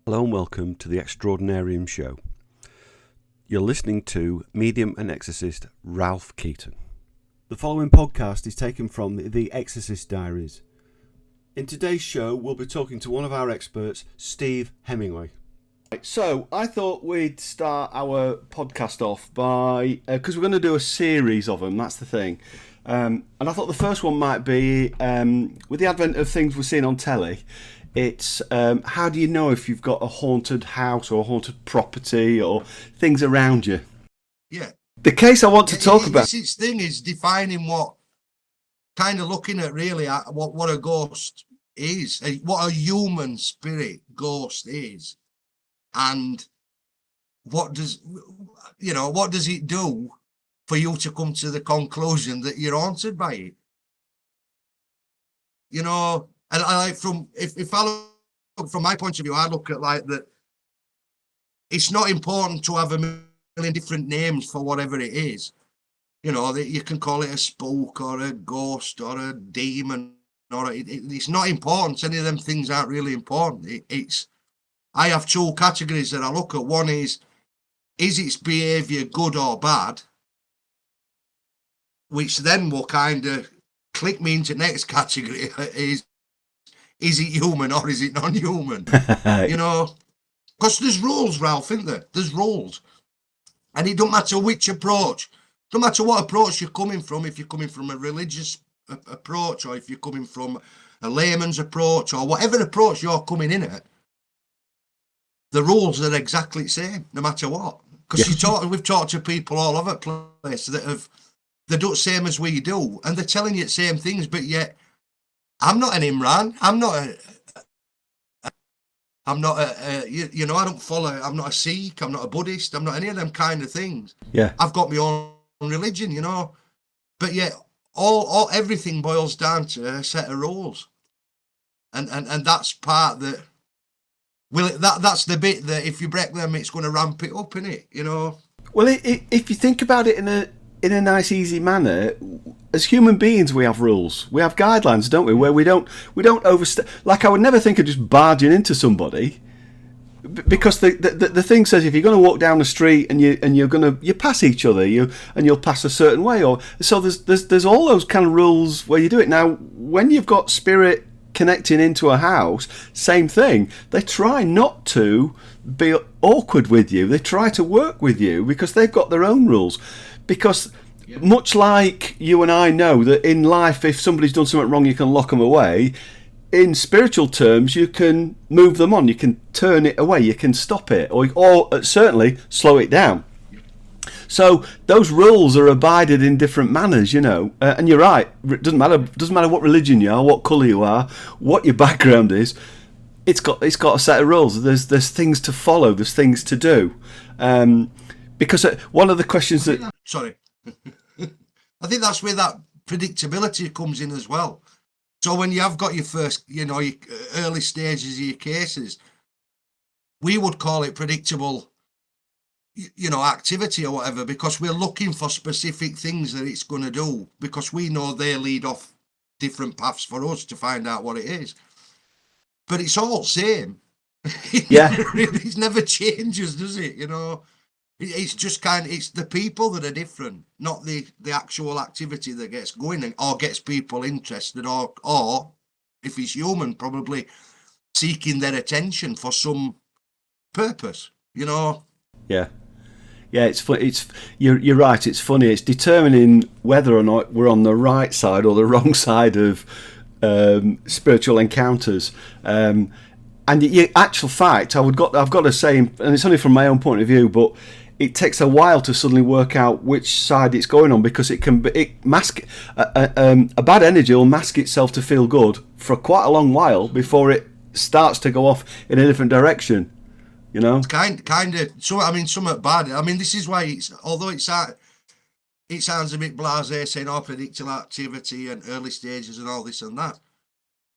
Hello and welcome to the Extraordinarium Show. You're listening to medium and exorcist Ralph Keaton. The following podcast is taken from the Exorcist Diaries. In today's show, we'll be talking to one of our experts, Steve Hemingway. So, I thought we'd start our podcast off by, because we're going to do a series of them, that's the thing. And I thought the first one might be, with the advent of things we're seeing on telly, it's how do you know if you've got a haunted house or a haunted property or things around you? Yeah. The case I want to talk about. This thing is defining what, kind of looking at really at what a ghost is, what a human spirit ghost is, and what does it do for you to come to the conclusion that you're haunted by it? You know, and I like if I look from my point of view, I look at like that. It's not important to have a million different names for whatever it is. You know, that you can call it a spook or a ghost or a demon, or it's not important. Any of them things aren't really important. I have two categories that I look at. One is its behaviour good or bad, which then will kind of click me into next category is it human or is it non-human? You know, because there's rules, Ralph, isn't there? There's rules. And it don't matter which approach, no matter what approach you're coming from, if you're coming from a religious approach or if you're coming from a layman's approach or whatever approach you're coming in at, the rules are exactly the same, no matter what. Because we've talked to people all over the place that they do the same as we do, and they're telling you the same things, but yet I'm not an Imran. I'm not I don't follow. I'm not a Sikh. I'm not a Buddhist. I'm not any of them kind of things. Yeah. I've got my own religion, you know, but yet everything boils down to a set of rules, and that's part that. That's the bit that if you break them, it's going to ramp it up, innit? You know. Well, if you think about it in a nice, easy manner, as human beings, we have rules, we have guidelines, don't we? Where we don't overstep. Like I would never think of just barging into somebody, because the thing says if you're going to walk down the street and you pass each other, you'll pass a certain way, or so there's all those kind of rules where you do it. Now, when you've got spirit connecting into a house, same thing. They try not to be awkward with you. They try to work with you because they've got their own rules. Because much like you and I know that in life, if somebody's done something wrong, you can lock them away. In spiritual terms, you can move them on. You can turn it away. You can stop it, or certainly slow it down. So those rules are abided in different manners, you know. And you're right. It doesn't matter what religion you are, what colour you are, what your background is. It's got a set of rules. There's things to follow. There's things to do. Because one of the questions that I think that's where that predictability comes in as well. So when you have got your first, your early stages of your cases, we would call it predictable, activity or whatever, because we're looking for specific things that it's going to do, because we know they lead off different paths for us to find out what it is. But it's all the same. Yeah. It never changes, does it? You know, it's just it's the people that are different, not the actual activity that gets going or gets people interested, or if it's human, probably seeking their attention for some purpose, you know. Yeah. Yeah, you're right. It's funny. It's determining whether or not we're on the right side or the wrong side of spiritual encounters. And in actual fact, I've got to say, and it's only from my own point of view, but it takes a while to suddenly work out which side it's going on, because it mask a bad energy will mask itself to feel good for quite a long while before it starts to go off in a different direction. You know, it's kind of. So I mean, somewhat bad. I mean, this is why although it sounds a bit blasé saying predictable activity and early stages and all this and that.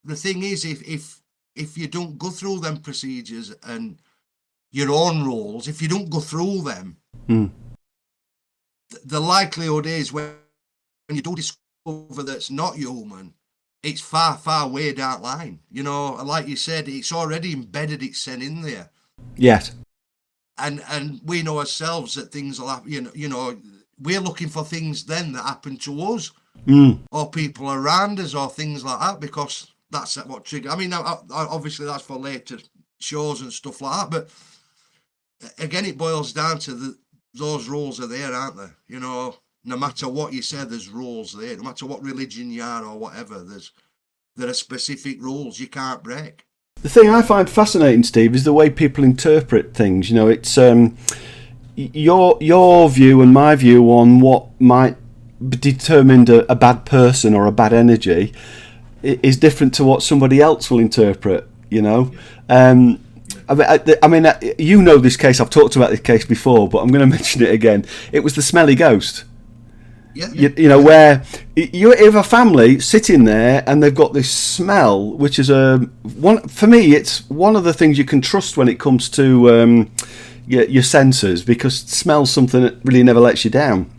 The thing is, if you don't go through them procedures and your own rules, if you don't go through them, the likelihood is when you do discover that's not human, it's far, far way down the line. You know, like you said, it's already embedded itself in there. Yes. And we know ourselves that things will happen. We're looking for things then that happen to us or people around us or things like that, because that's what trigger. I mean, obviously that's for later shows and stuff like that, but again, it boils down to those rules are there, aren't they? No matter what you say, there's rules there. No matter what religion you are or whatever, there are specific rules you can't break. The thing I find fascinating, Steve, is the way people interpret things. It's your view and my view on what might determine a bad person or a bad energy is different to what somebody else will interpret. I mean, this case. I've talked about this case before, but I'm going to mention it again. It was the smelly ghost. Yeah. Where you have a family sitting there and they've got this smell, which is for me, it's one of the things you can trust when it comes to your senses, because smell's something that really never lets you down.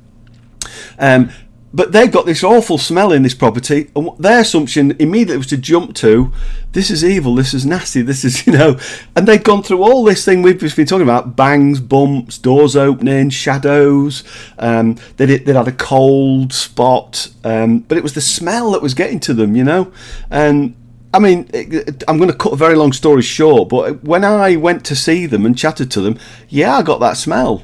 But they've got this awful smell in this property, and their assumption immediately was to jump to, this is evil, this is nasty, this is, and they'd gone through all this thing we've just been talking about, bangs, bumps, doors opening, shadows, they'd had a cold spot, but it was the smell that was getting to them, and I mean, I'm going to cut a very long story short, but when I went to see them and chatted to them, yeah, I got that smell.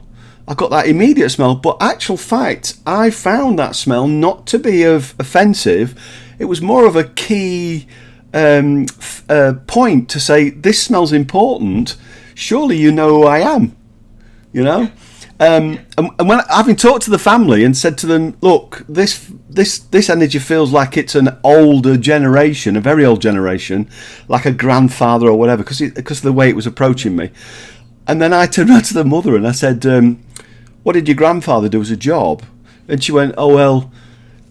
I got that immediate smell, but actual fact, I found that smell not to be offensive. It was more of a key point to say, this smells important. Surely you know who I am, And when having talked to the family and said to them, look, this energy feels like it's an older generation, a very old generation, like a grandfather or whatever, because of the way it was approaching me. And then I turned around to the mother and I said, what did your grandfather do as a job? And she went, oh, well,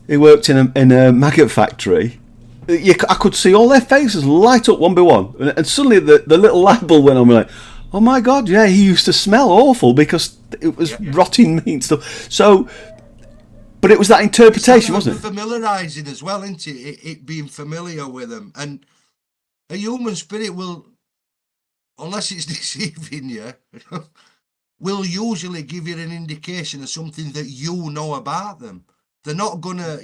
he worked in a maggot factory. I could see all their faces light up one by one. And suddenly the little light bulb went on. We're like, oh my God, yeah, he used to smell awful because it was rotting meat and stuff. So, but it was that interpretation, wasn't it? Familiarising as well, isn't it? It being familiar with them. And a human spirit will, unless it's deceiving you, will usually give you an indication of something that you know about them. They're not gonna,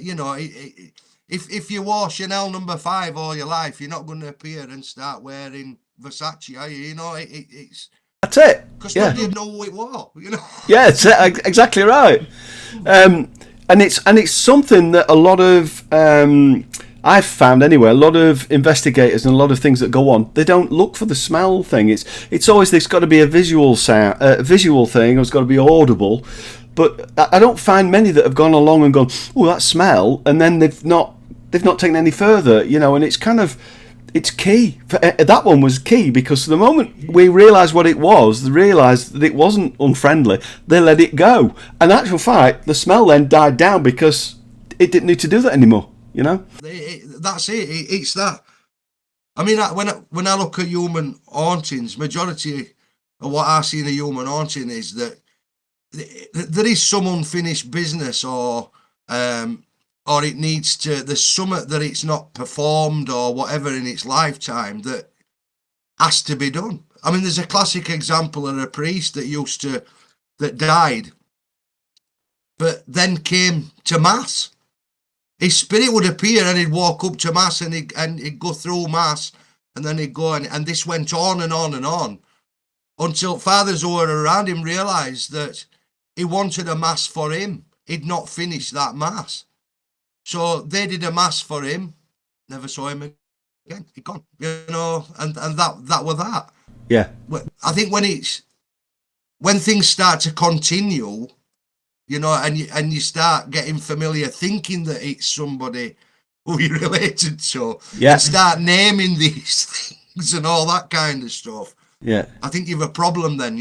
if you wore Chanel No. 5 all your life, you're not going to appear and start wearing Versace, are you? It's that's it. Because they didn't know who it was, Yeah, it's exactly right. And it's something that a lot of I've found anyway, a lot of investigators and a lot of things that go on, they don't look for the smell thing. It's always there's got to be a visual sound, visual thing, or it's got to be audible. But I don't find many that have gone along and gone, oh, that smell, and then they've not taken any further, and it's kind of, it's key. That one was key, because the moment we realised what it was, they realised that it wasn't unfriendly, they let it go. And in actual fact, the smell then died down because it didn't need to do that anymore. That's it. It's that. I mean, when I look at human hauntings, majority of what I see in a human haunting is that there is some unfinished business, or it needs to. There's something that it's not performed or whatever in its lifetime that has to be done. I mean, there's a classic example of a priest that died, but then came to mass. His spirit would appear and he'd walk up to mass and he'd go through mass, and then he'd go and this went on and on and on until fathers who were around him realised that he wanted a mass for him. He'd not finished that mass. So they did a mass for him, never saw him again. He'd gone, and that was that. Yeah. I think when things start to continue, and you start getting familiar, thinking that it's somebody who you're related to, and start naming these things and all that kind of stuff. Yeah, I think you've a problem then.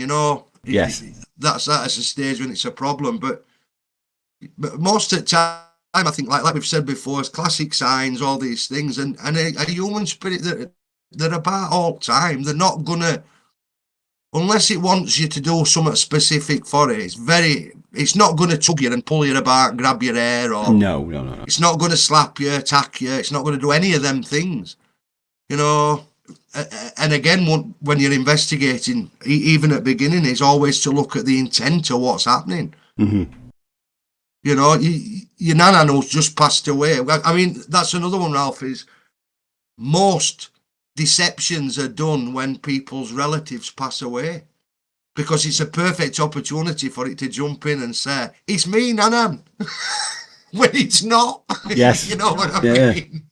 Yes, that's a stage when it's a problem. But most of the time, I think, like we've said before, it's classic signs, all these things, and a human spirit that they're about all time. They're not gonna, unless it wants you to do something specific for it. It's not going to tug you and pull you about, grab your hair, or no. It's not going to slap you, attack you. It's not going to do any of them things. and again, when you're investigating, even at the beginning, is always to look at the intent of what's happening. Mm-hmm. You know, your nana who's just passed away. I mean, that's another one, Ralph, is most deceptions are done when people's relatives pass away, because it's a perfect opportunity for it to jump in and say, it's me, Nanan, when it's not. Yes. You know what I mean?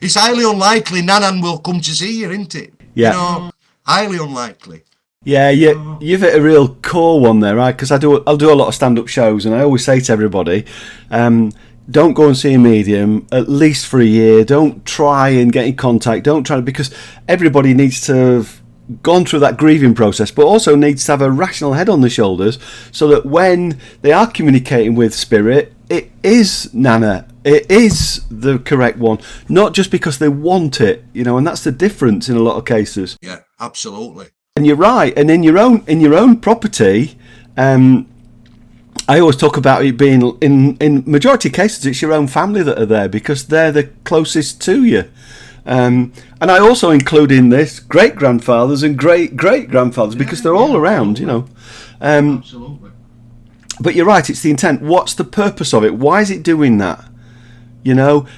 It's highly unlikely Nanan will come to see you, isn't it? Yeah. You know, highly unlikely. Yeah, you've hit a real core one there, right? Because I'll do a lot of stand-up shows, and I always say to everybody, don't go and see a medium at least for a year. Don't try and get in contact. Don't try, because everybody needs to have gone through that grieving process, but also needs to have a rational head on the shoulders, so that when they are communicating with spirit, it is Nana. It is the correct one, not just because they want it, you know, and that's the difference in a lot of cases. Yeah, absolutely. And you're right. And in your own property, I always talk about it being in majority of cases it's your own family that are there, because they're the closest to you. And I also include in this great grandfathers and great grandfathers, because they're all around, you know. Absolutely. But you're right. It's the intent. What's the purpose of it? Why is it doing that? You know.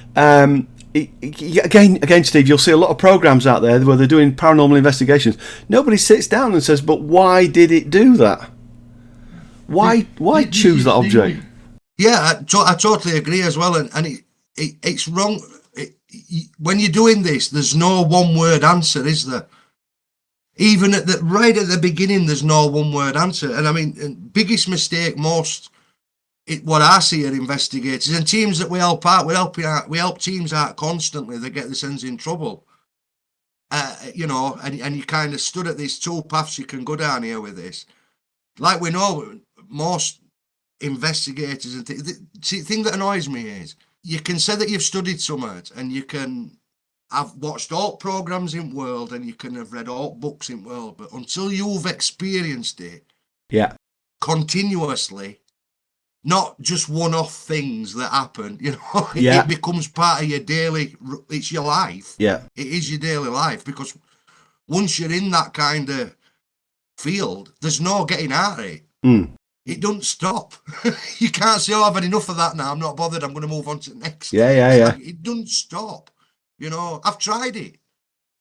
Again, Steve, you'll see a lot of programs out there where they're doing paranormal investigations. Nobody sits down and says, "But why did it do that? Why choose that object?" Yeah, I totally agree as well, and it's wrong. When you're doing this, there's no one-word answer, is there? Even right at the beginning, there's no one-word answer. And I mean, biggest mistake what I see at investigators and teams that we help out, we help teams out constantly that get themselves in trouble. You know, and you kind of stood at these two paths you can go down here with this. Like we know, most investigators and the thing that annoys me is you can say that you've studied something, and you can have watched all programs in world, and you can have read all books in world, but until you've experienced it, yeah, continuously, not just one-off things that happen, you know, yeah. It becomes part of your daily, it's your life. Yeah. It is your daily life, because once you're in that kind of field, there's no getting out of it. It doesn't stop. You can't say, I've had enough of that now, I'm not bothered, I'm going to move on to the next. Yeah. It doesn't stop. You know, I've tried it.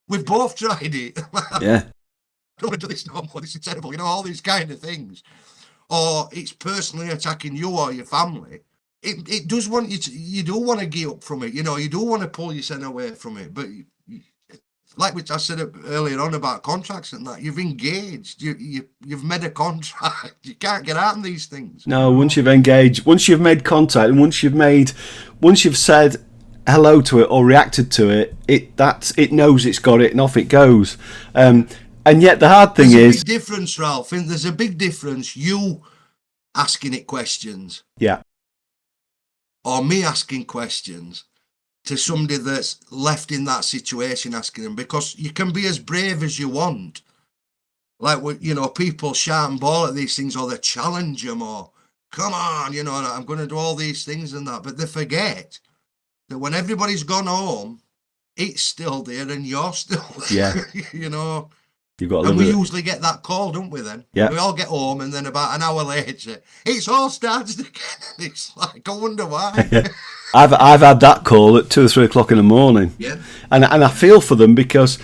We've both tried it. Yeah. I don't want to do this no more, this is terrible, you know, all these kind of things. Or it's personally attacking you or your family. It does want you do want to gear up from it, you know, you do want to pull yourself away from it, but like I said earlier on about contracts and that, you've engaged, you've made a contract, you can't get out of these things. No, once you've engaged, once you've made contact, and once you've said hello to it or reacted to it, it knows it's got it, and off it goes. And yet the hard thing there's is a big difference, Ralph. There's a big difference. You asking it questions, yeah, or me asking questions to somebody that's left in that situation, asking them, because you can be as brave as you want. Like, you know, people shout and ball at these things, or they challenge them, or come on, you know, I'm going to do all these things and that, but they forget that when everybody's gone home, it's still there and you're still there. Yeah. You know. You've got to and live we with usually get that call, don't we, then? Yeah. We all get home, and then about an hour later, it's all started again. It's like, I wonder why. I've had that call at 2 or 3 o'clock in the morning. Yeah. And I feel for them, because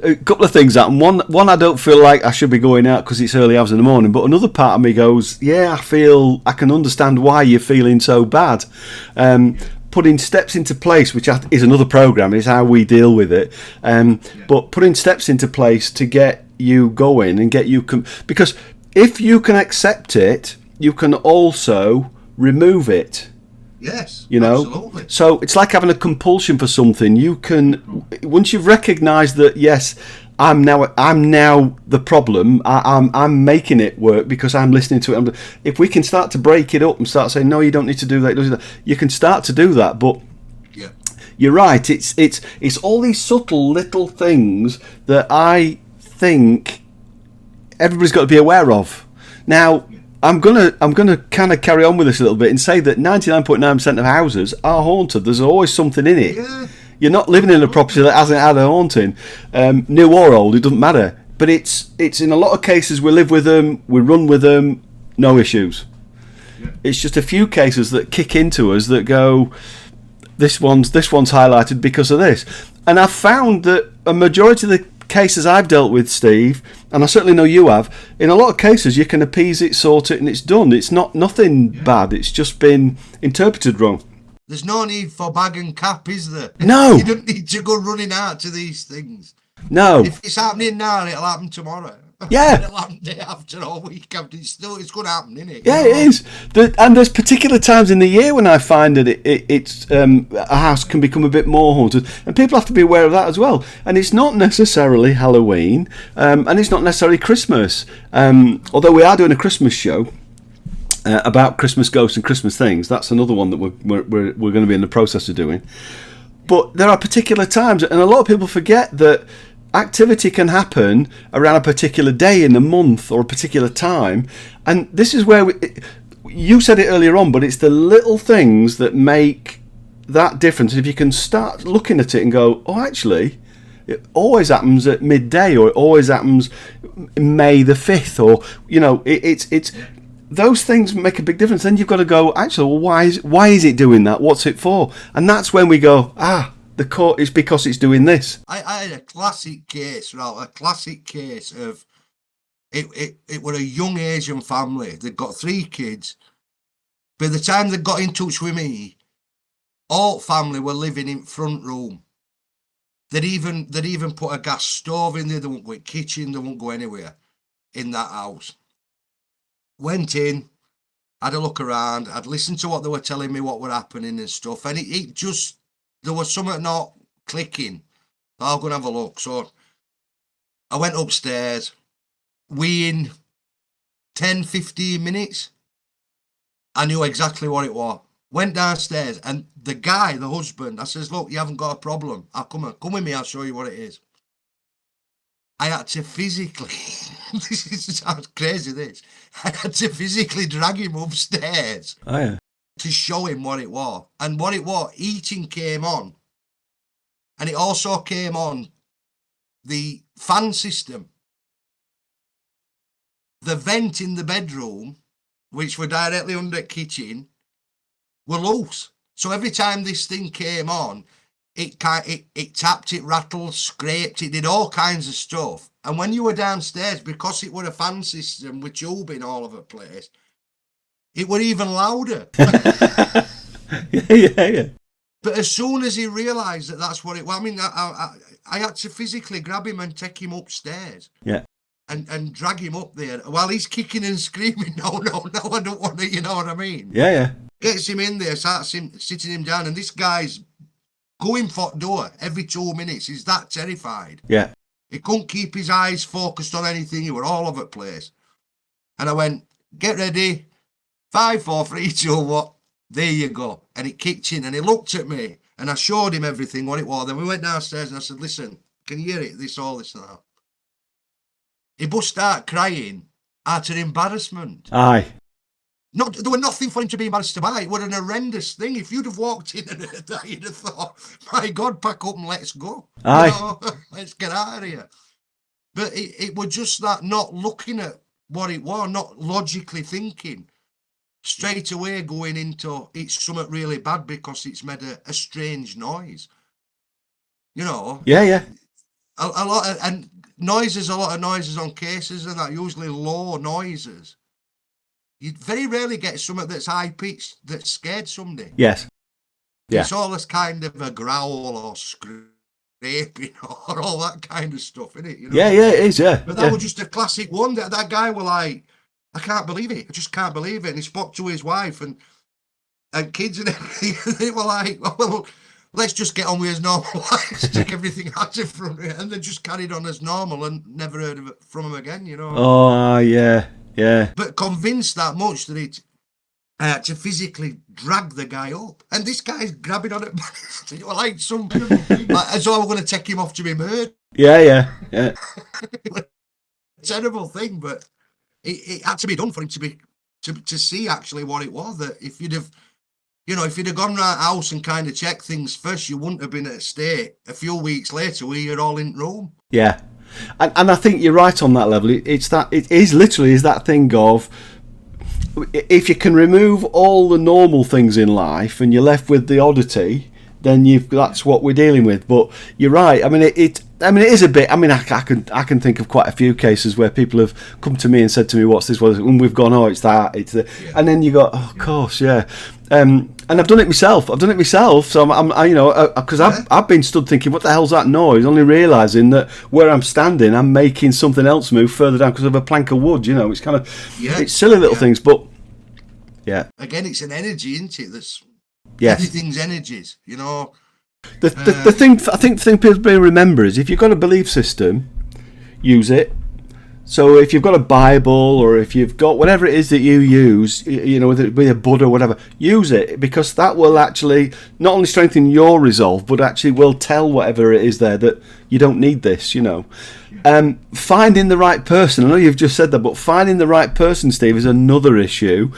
a couple of things happen. One, I don't feel like I should be going out because it's early hours in the morning. But another part of me goes, yeah, I can understand why you're feeling so bad. Putting steps into place, which is another program, is how we deal with it. But putting steps into place to get you going and get you... because if you can accept it, you can also remove it. Yes, you know, absolutely. So it's like having a compulsion for something. You can, once you've recognised that, yes, I'm now the problem. I'm making it work because I'm listening to it. If we can start to break it up and start saying, no, you don't need to do that. You can start to do that. But yeah, you're right. It's all these subtle little things that I think everybody's got to be aware of. Now, I'm gonna kind of carry on with this a little bit and say that 99.9% of houses are haunted. There's always something in it. Yeah. You're not living in a property that hasn't had a haunting, new or old. It doesn't matter. But it's in a lot of cases we live with them, we run with them, no issues. Yeah. It's just a few cases that kick into us that go, this one's highlighted because of this. And I've found that a majority of the cases I've dealt with, Steve, and I certainly know you have, in a lot of cases you can appease it, sort it, and it's done. It's nothing bad. It's just been interpreted wrong. There's no need for bag and cap, is there? No. You don't need to go running out to these things. No. If it's happening now, it'll happen tomorrow. Yeah. It'll happen day after or week after. It's going to happen, isn't it? Yeah, it is. And there's particular times in the year when I find that it's a house can become a bit more haunted, and people have to be aware of that as well. And it's not necessarily Halloween, and it's not necessarily Christmas. Although we are doing a Christmas show about Christmas ghosts and Christmas things. That's another one that we're going to be in the process of doing. But there are particular times, and a lot of people forget that activity can happen around a particular day in the month or a particular time, and this is where you said it earlier on, but it's the little things that make that difference. If you can start looking at it and go, oh, actually, it always happens at midday, or it always happens May the 5th, or it's those things make a big difference. Then you've got to go, actually, well, why is it doing that? What's it for? And that's when we go, the court is because it's doing this. I had a classic case, right? A classic case of it were a young Asian family. They'd got 3 kids. By the time they got in touch with me, all family were living in front room. They'd even put a gas stove in there. They won't go in kitchen. They won't go anywhere in that house. Went in, had a look around. I'd listened to what they were telling me, what were happening and stuff. And it just, there was something not clicking. I'll go and have a look. So I went upstairs. In 10, 15 minutes, I knew exactly what it was. Went downstairs, and the guy, the husband, I says, look, you haven't got a problem. I'll come with me, I'll show you what it is. I had to physically, this sounds crazy, this. I had to physically drag him upstairs to show him what it was. And what it was, heating came on. And it also came on the fan system. The vent in the bedroom, which were directly under the kitchen, were loose. So every time this thing came on, it tapped, it rattled, scraped, it did all kinds of stuff. And when you were downstairs, because it were a fan system with tubing all over the place, it were even louder. Yeah. But as soon as he realised that that's what it was, I mean, I had to physically grab him and take him upstairs. Yeah. And drag him up there while he's kicking and screaming, no, I don't want to, you know what I mean? Yeah. Gets him in there, starts sitting him down, and this guy's going for the door every 2 minutes. He's that terrified. Yeah. He couldn't keep his eyes focused on anything. He were all over the place. And I went, get ready. 5, 4, 3, 2, 1. There you go. And it kicked in, and he looked at me, and I showed him everything, what it was. Then we went downstairs, and I said, listen, can you hear it? This, all this, and that. He bust out crying out of embarrassment. Aye. No, there was nothing for him to be embarrassed about. It was an horrendous thing. If you'd have walked in and heard that, you'd have thought, my God, pack up and let's go. Aye. You know, let's get out of here. But it was just that not looking at what it was, not logically thinking, straight away going into it's something really bad because it's made a strange noise. You know? Yeah. A lot of, and noises, a lot of noises on cases and that, usually low noises. You very rarely get something that's high pitched that scared somebody. Yes. Yeah. It's always kind of a growl or scraping or all that kind of stuff, isn't it? You know? Yeah, it is, yeah. But that was just a classic one. That guy was like, I can't believe it. I just can't believe it. And he spoke to his wife and kids and everything. They were like, well, let's just get on with his normal lives, take everything out of front of it. And they just carried on as normal and never heard of it from him again, you know. Oh, yeah. But convinced that much that I had to physically drag the guy up. And this guy's grabbing on it like some as though I were going to take him off to be murdered. Yeah. Terrible thing, but it had to be done for him to see actually what it was. That if you'd have You know, if you'd have gone round the house and kind of checked things first, you wouldn't have been at a state a few weeks later where you're all in Rome. Yeah, and I think you're right on that level. It is literally that thing of, if you can remove all the normal things in life and you're left with the oddity, then that's what we're dealing with. But you're right. I mean, it is a bit. I mean, I can think of quite a few cases where people have come to me and said to me, "What's this?" And we've gone, "Oh, it's that." It's the, Yeah. and then you go, "Oh, of course, yeah." And I've done it myself. So I'm you know, because I've been stood thinking, "What the hell's that noise?" Only realising that where I'm standing, I'm making something else move further down because of a plank of wood. You know, it's kind of it's silly little things, but yeah. Again, it's an energy, isn't it? That's Everything's energies. You know. The thing I think the thing people remember is, if you've got a belief system, use it. So if you've got a Bible, or if you've got whatever it is that you use, you know, whether it be a Buddha or whatever, use it, because that will actually not only strengthen your resolve, but actually will tell whatever it is there that you don't need this, you know. Finding the right person, I know you've just said that, but finding the right person, Steve, is another issue,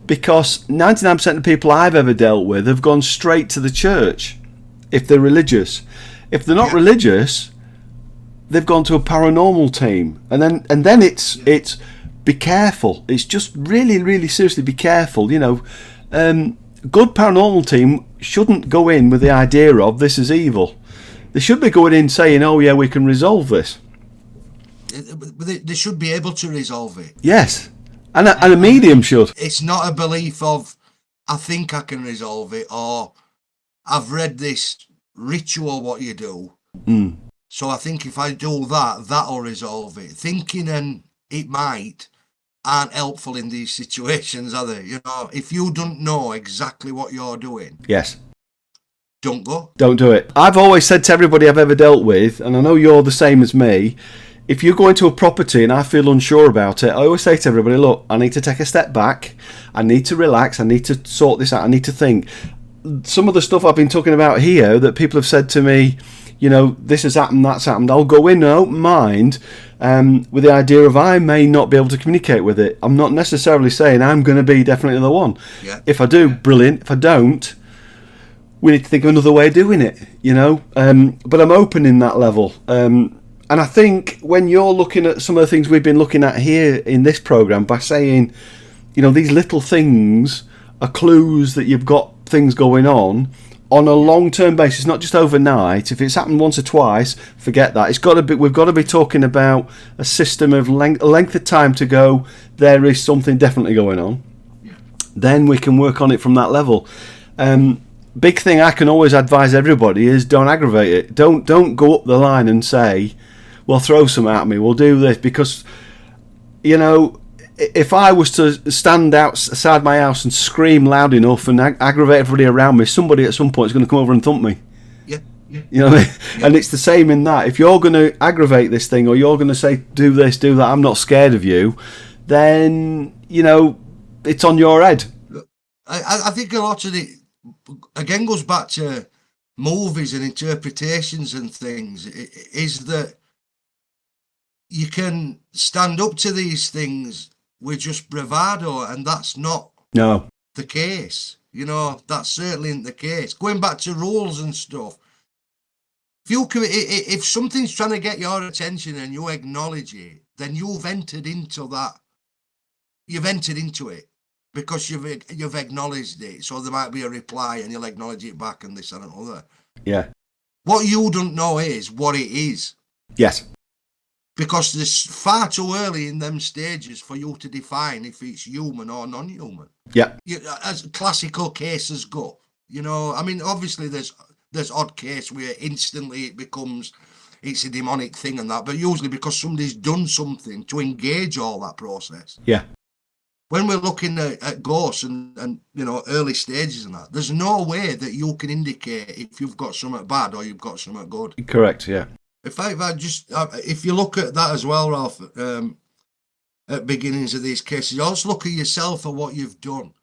because 99% of the people I've ever dealt with have gone straight to the church if they're religious. If they're not religious, they've gone to a paranormal team, and then it's be careful. It's just really, really seriously be careful. You know, good paranormal team shouldn't go in with the idea of this is evil. They should be going in saying, "Oh yeah, we can resolve this." They should be able to resolve it. Yes, and a medium should. It's not a belief of, "I think I can resolve it," or "I've read this ritual what you do. So I think if I do that, that'll resolve it." Thinking and "it might" aren't helpful in these situations, are they? You know, if you don't know exactly what you're doing, Yes. don't go. Don't do it. I've always said to everybody I've ever dealt with, and I know you're the same as me, if you go into a property and I feel unsure about it, I always say to everybody, "Look, I need to take a step back. I need to relax. I need to sort this out. I need to think." Some of the stuff I've been talking about here that people have said to me, you know, this has happened, that's happened, I'll go in an open mind with the idea of I may not be able to communicate with it. I'm not necessarily saying I'm going to be definitely the one. Yeah. If I do, brilliant. If I don't, we need to think of another way of doing it, you know. But I'm open in that level. And I think when you're looking at some of the things we've been looking at here in this programme, by saying, you know, these little things are clues that you've got things going on a long-term basis, not just overnight. If it's happened once or twice, forget that. It's got to be. We've got to be talking about a system of length of time to go. There is something definitely going on. Yeah. Then we can work on it from that level. Big thing I can always advise everybody is don't aggravate it. Don't go up the line and say, "Well, throw some at me. We'll do this," because, you know, if I was to stand outside my house and scream loud enough and aggravate everybody around me, somebody at some point is going to come over and thump me. Yeah. You know what I mean? Yeah. And it's the same in that. If you're going to aggravate this thing, or you're going to say, "Do this, do that, I'm not scared of you," then, you know, it's on your head. I think a lot of it, again, goes back to movies and interpretations and things, is that you can stand up to these things with just bravado, and that's not the case. You know, that's certainly isn't the case. Going back to rules and stuff, if something's trying to get your attention and you acknowledge it, then you've entered into that. You've entered into it because you've acknowledged it. So there might be a reply, and you'll acknowledge it back, and this and another. Yeah. What you don't know is what it is. Yes. Because there's far too early in them stages for you to define if it's human or non-human. Yeah. As classical cases go, you know, I mean, obviously there's odd case where instantly it becomes, it's a demonic thing and that, but usually because somebody's done something to engage all that process. Yeah. When we're looking at ghosts and you know, early stages and that, there's no way that you can indicate if you've got something bad or you've got something good. Correct, yeah. If you look at that as well, Ralph, at beginnings of these cases, also look at yourself for what you've done.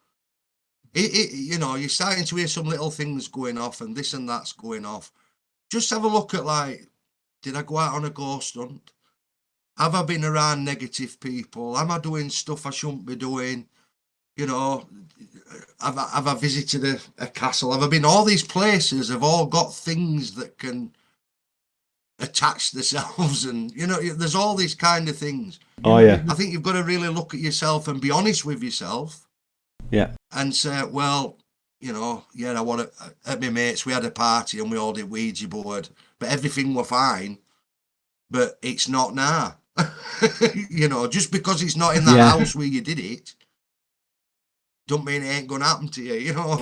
You know, you're starting to hear some little things going off and this and that's going off. Just have a look at, like, did I go out on a ghost hunt? Have I been around negative people? Am I doing stuff I shouldn't be doing? You know, have I visited a castle? Have I been? All these places have all got things that can attach themselves, and you know, there's all these kind of things. Oh yeah. I think you've got to really look at yourself and be honest with yourself. Yeah. And say, well, you know, yeah, I want to. At my mates, we had a party and we all did Ouija board, but everything were fine. But it's not now. You know, just because it's not in that house where you did it, don't mean it ain't gonna happen to you. You know.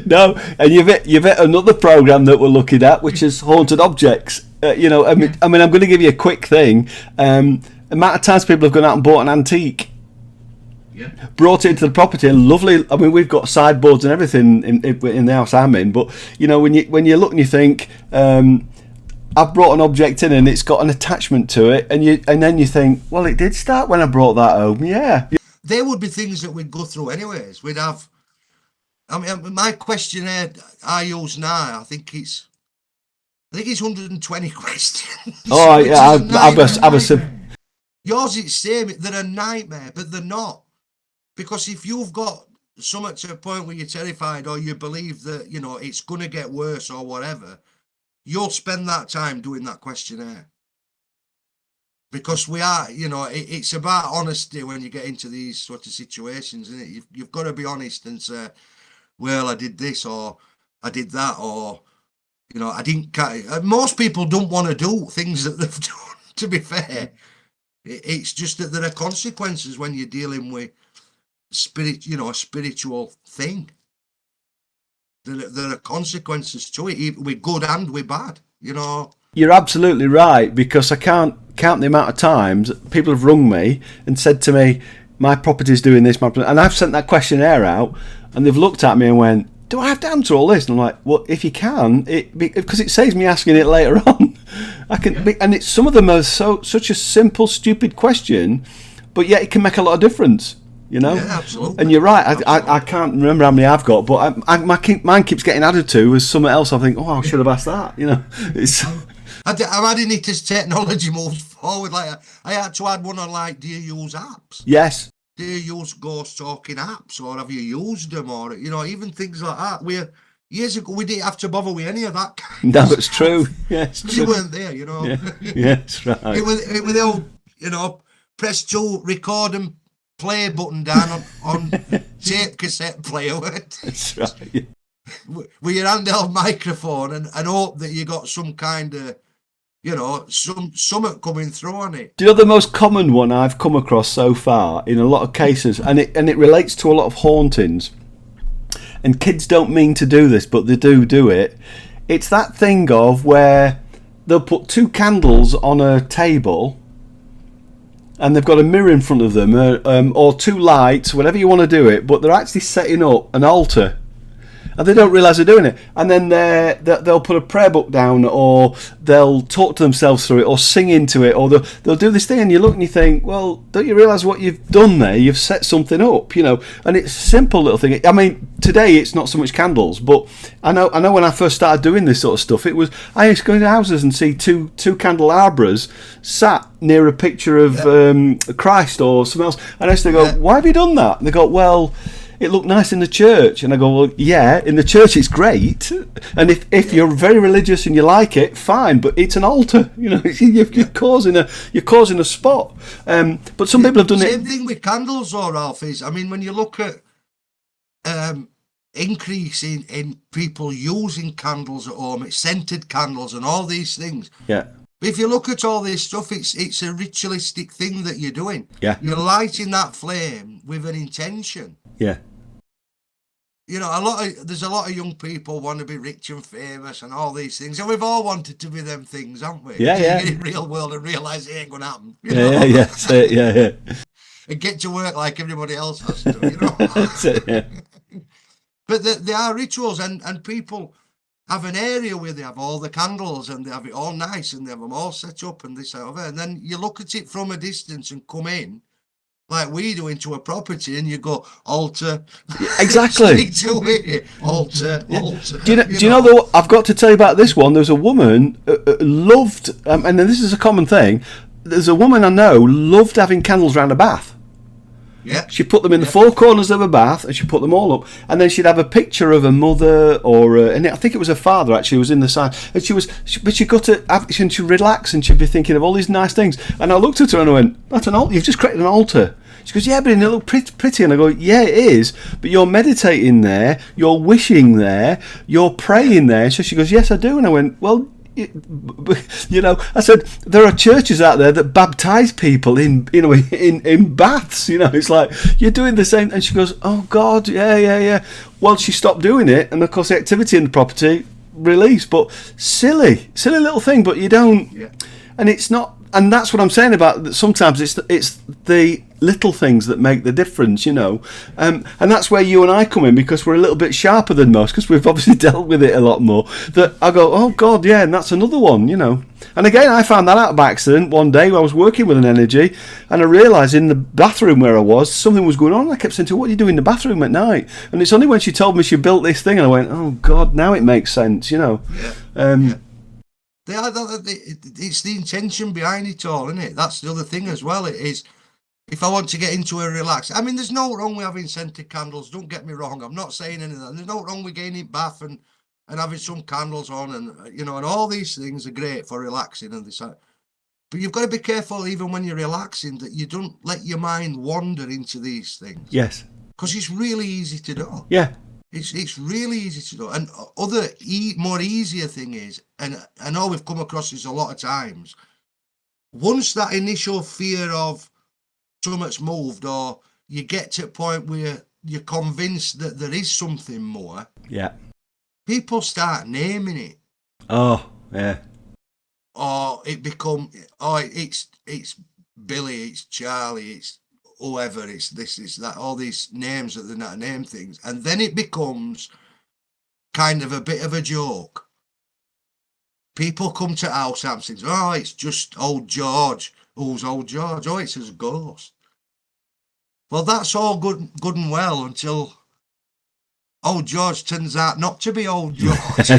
No. And you've hit another program that we're looking at, which is haunted objects. You know, I mean, I'm going to give you a quick thing. Amount of times people have gone out and bought an antique. Yeah. Brought it into the property, and lovely. I mean, we've got sideboards and everything in the house I'm in. But you know, when you look and you think, I've brought an object in and it's got an attachment to it, and then you think, well, it did start when I brought that home. Yeah. There would be things that we'd go through anyways. We'd have. I mean, my questionnaire I use now, I think it's 120 questions. Oh yeah, I've a. Yours it's same. They're a nightmare, but they're not. Because if you've got something to a point where you're terrified or you believe that, you know, it's going to get worse or whatever, you'll spend that time doing that questionnaire. Because we are, you know, it's about honesty when you get into these sort of situations, isn't it? You've got to be honest and say, well, I did this or I did that, or, you know, I didn't. Most people don't want to do things that they've done, to be fair. It's just that there are consequences when you're dealing with spirit, you know, a spiritual thing. There are consequences to it, with good and with bad, you know. You're absolutely right, because I can't count the amount of times people have rung me and said to me, my property's doing this, and I've sent that questionnaire out, and they've looked at me and went, do I have to answer all this? And I'm like, well, if you can, because it saves me asking it later on. I can, and it's some of them are such a simple, stupid question, but yet it can make a lot of difference. You know, yeah, absolutely. And you're right. I can't remember how many I've got, but mine keeps getting added to as something else. I think, oh, I should have asked that. You know, it's. I'm adding it as technology moves forward. Like I had to add one on, like, do you use apps? Yes. Do you use ghost talking apps, or have you used them, or, you know, even things like that? Years ago we didn't have to bother with any of that. No, it's true. Yeah, it's true. You weren't there, you know. Yeah, that's right. It was the old, you know, press 2, record and play button down on tape cassette player. That's right. With your handheld microphone and hope that you got some kind of, you know, something coming through on it. Do you know the most common one I've come across so far in a lot of cases, and it relates to a lot of hauntings, and kids don't mean to do this, but they do it. It's that thing of where they'll put 2 candles on a table, and they've got a mirror in front of them, or 2 lights, whatever you want to do it, but they're actually setting up an altar. And they don't realise they're doing it. And then they'll put a prayer book down, or they'll talk to themselves through it, or sing into it, or they'll do this thing, and you look and you think, well, don't you realise what you've done there? You've set something up, you know. And it's a simple little thing. I mean, today it's not so much candles, but I know when I first started doing this sort of stuff, it was, I used to go into houses and see two candelabras sat near a picture of Christ or something else. And I used to go, why have you done that? And they go, well, it looked nice in the church. And I go, well, yeah, in the church it's great, and if you're very religious and you like it, fine, but it's an altar, you know. You're causing a spot. But some people have done it. Same thing with candles, though, Ralph. I mean, when you look at increase in people using candles at home, it's scented candles and all these things. Yeah. If you look at all this stuff, it's a ritualistic thing that you're doing. Yeah. You're lighting that flame with an intention. Yeah. You know, there's a lot of young people want to be rich and famous and all these things, and we've all wanted to be them things, haven't we? Yeah, yeah. You get in real world and realise it ain't going to happen. Yeah. That's it. Yeah. And get to work like everybody else has to, you know. That's it. Yeah. But there are rituals, and people have an area where they have all the candles and they have it all nice and they have them all set up and this over, and then you look at it from a distance and come in like we do into a property, and you go, altar. Exactly. To it. Altar. Do you know though? I've got to tell you about this one. There's a woman loved, and this is a common thing. There's a woman I know loved having candles around a bath. Yeah. She put them in the four corners of a bath, and she put them all up. And then she'd have a picture of her mother, and I think it was her father actually was in the side. And but she got to and she'd relax, and she'd be thinking of all these nice things. And I looked at her and I went, "That's an altar. You've just created an altar." She goes, "Yeah, but it look pretty." And I go, "Yeah, it is. But you're meditating there, you're wishing there, you're praying there." So she goes, "Yes, I do." And I went, "Well, you know," I said, "There are churches out there that baptize people in baths. You know, it's like you're doing the same." And she goes, "Oh God, yeah." Well, she stopped doing it, and of course, the activity in the property released. But silly little thing. But you don't, and it's not. And that's what I'm saying about that. Sometimes it's the little things that make the difference, you know. And that's where you and I come in, because we're a little bit sharper than most, because we've obviously dealt with it a lot more. That I go, "Oh God, yeah," and that's another one, you know. And again, I found that out by accident one day when I was working with an energy, and I realised in the bathroom where I was, something was going on. I kept saying to her, "What do you do in the bathroom at night?" And it's only when she told me she built this thing, and I went, "Oh God, now it makes sense," you know. It's the intention behind it all, isn't it? That's the other thing as well. It is, if I want to get into a relax, I mean, there's no wrong with having scented candles. Don't get me wrong. I'm not saying anything. There's no wrong with getting in bath and having some candles on, and you know, and all these things are great for relaxing and this. But you've got to be careful, even when you're relaxing, that you don't let your mind wander into these things. Yes. Because it's really easy to do. Yeah. It's really easy to do. And more easier thing is, and I know we've come across this a lot of times, once that initial fear of something's moved, or you get to a point where you're convinced that there is something more, people start naming it. Oh, yeah. Or it's Billy, it's Charlie, it's whoever, it's this, it's that, all these names that they're not name things, and then it becomes kind of a bit of a joke. People come to house and say, "Oh, it's just old George." Who's old George? "Oh, it's his ghost." Well, that's all good and well until old George turns out not to be old George.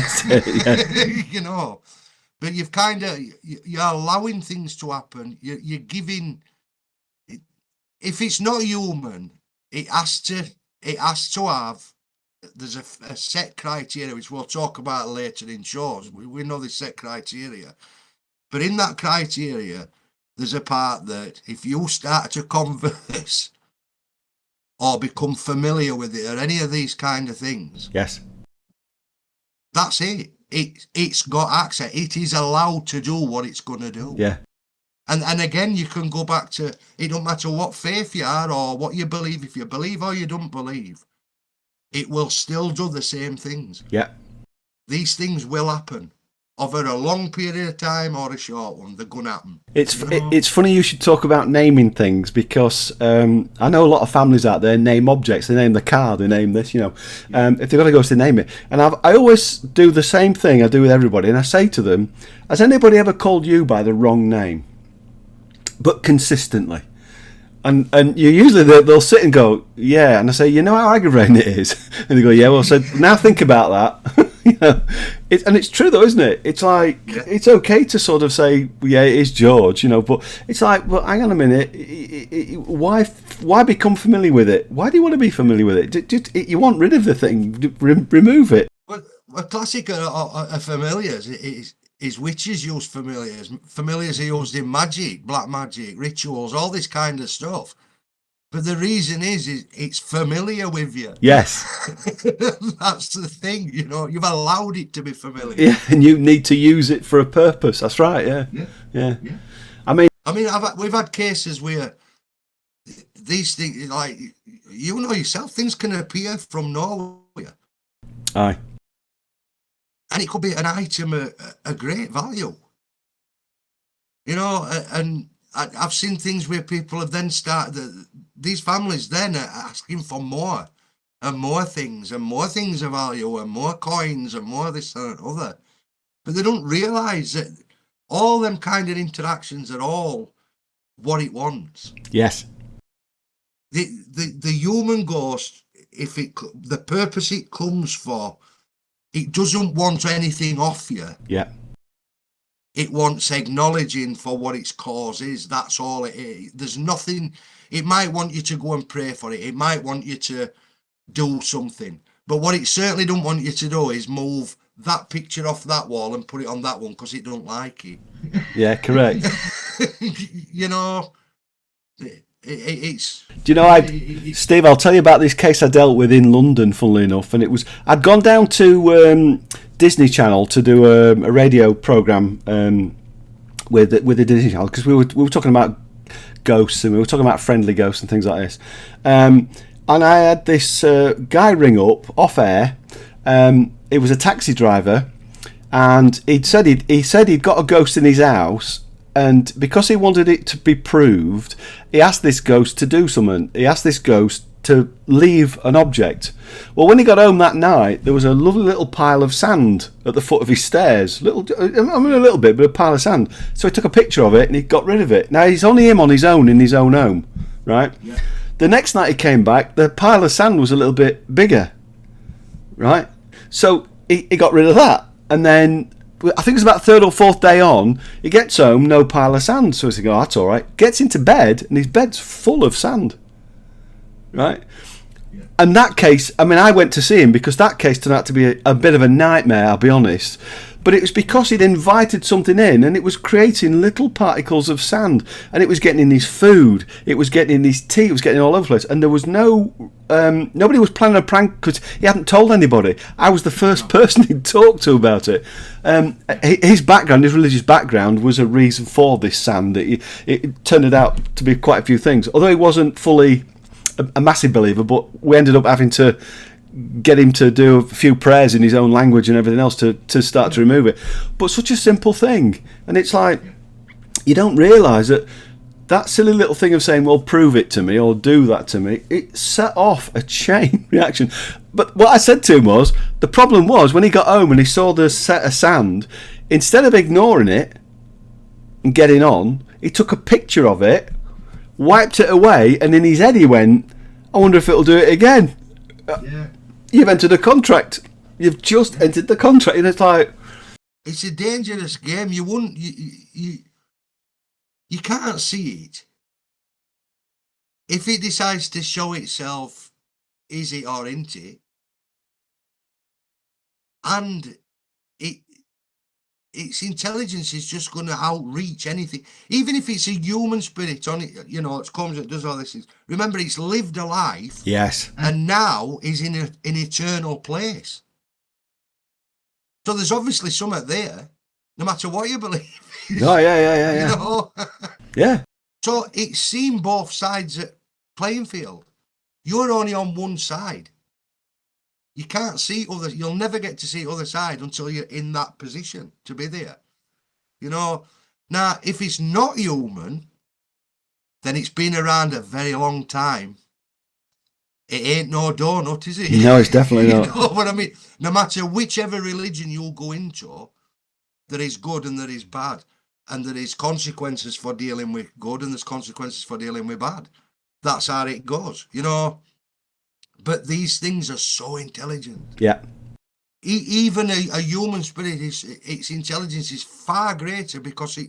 You know. But you've kind of, you're allowing things to happen. You're giving. If it's not human, it has to have. There's a set criteria, which we'll talk about later in shows. We know the set criteria, but in that criteria, there's a part that if you start to converse or become familiar with it, or any of these kind of things, yes, that's it. It's got access. It is allowed to do what it's going to do. Yeah. And again, you can go back to, it don't matter what faith you are or what you believe. If you believe or you don't believe, it will still do the same things. Yeah. These things will happen over a long period of time or a short one. They're going to happen. It's funny you should talk about naming things, because I know a lot of families out there name objects. They name the car, they name this, you know. If they've got to go to name it. And I always do the same thing I do with everybody. And I say to them, "Has anybody ever called you by the wrong name? But consistently?" And you usually they'll sit and go, "Yeah." And I say, "You know how aggravating it is?" And they go, "Yeah." Well, so now think about that. You know, it's true though, isn't it? It's like, it's okay to sort of say, "Yeah, it is George," you know, but it's like, well, hang on a minute, why become familiar with it? Why do you want to be familiar with it? You want rid of the thing, remove it. Well, a classic of familiars is witches use familiars. Familiars are used in magic, black magic, rituals, all this kind of stuff. But the reason is it's familiar with you. Yes. That's the thing, you know. You've allowed it to be familiar. Yeah, and you need to use it for a purpose. That's right. Yeah. I mean, we've had cases where these things, like, you know yourself, things can appear from nowhere. Aye. And it could be an item of great value. You know, and I've seen things where people have then started, these families then are asking for more and more things of value and more coins and more this and other. But they don't realise that all them kind of interactions are all what it wants. Yes. The human ghost, the purpose it comes for, it doesn't want anything off you. Yeah. It wants acknowledging for what its cause is. That's all it is. There's nothing. It might want you to go and pray for it. It might want you to do something. But what it certainly don't want you to do is move that picture off that wall and put it on that one because it don't like it. Yeah, correct. You know, it's... Do you know, Steve, I'll tell you about this case I dealt with in London, funnily enough, and I'd gone down to Disney Channel to do a radio programme with the Disney Channel, because we were talking about ghosts, and we were talking about friendly ghosts and things like this. And I had this guy ring up off air. It was a taxi driver, and he said he'd got a ghost in his house, and because he wanted it to be proved, he asked this ghost to do something. He asked this ghost to leave an object. Well, when he got home that night, there was a lovely little pile of sand at the foot of his stairs. A little bit, but a pile of sand. So he took a picture of it and he got rid of it. Now, he's only him on his own in his own home, right? Yeah. The next night he came back, the pile of sand was a little bit bigger, right? So he got rid of that. And then, I think it was about third or fourth day on, he gets home, no pile of sand. So he's like, oh, that's all right. Gets into bed, and his bed's full of sand, right? Yeah. And that case, I mean, I went to see him because that case turned out to be a bit of a nightmare, I'll be honest. But it was because he'd invited something in, and it was creating little particles of sand, and it was getting in his food, it was getting in his tea, it was getting all over the place, and there was nobody was planning a prank because he hadn't told anybody. I was the first person he'd talked to about it. His background, his religious background, was a reason for this sand. It turned out to be quite a few things, although he wasn't fully a massive believer, but we ended up having to get him to do a few prayers in his own language and everything else to start to remove it. But such a simple thing, and it's like, you don't realise that silly little thing of saying, well, prove it to me or do that to me, it set off a chain reaction. But what I said to him was, the problem was when he got home and he saw the set of sand, instead of ignoring it and getting on, he took a picture of it, wiped it away, and in his head he went, I wonder if it'll do it again. Yeah. You've entered a contract. You've just entered the contract, and it's like, it's a dangerous game. You wouldn't, you can't see it. If it decides to show itself, is it or isn't it? And its intelligence is just going to outreach anything. Even if it's a human spirit on it, you know, it comes, it does all this things. Remember, it's lived a life. Yes. And now is in an eternal place. So there's obviously something there, no matter what you believe. Oh, yeah. You know? Yeah. So it's seen both sides at playing field. You're only on one side. You can't see other. You'll never get to see other side until you're in that position to be there. You know. Now, if it's not human, then it's been around a very long time. It ain't no donut, is it? No, it's definitely not. You know what I mean? No matter whichever religion you'll go into, there is good and there is bad, and there is consequences for dealing with good and there's consequences for dealing with bad. That's how it goes. You know. But these things are so intelligent. Yeah. Even a human spirit, its intelligence is far greater because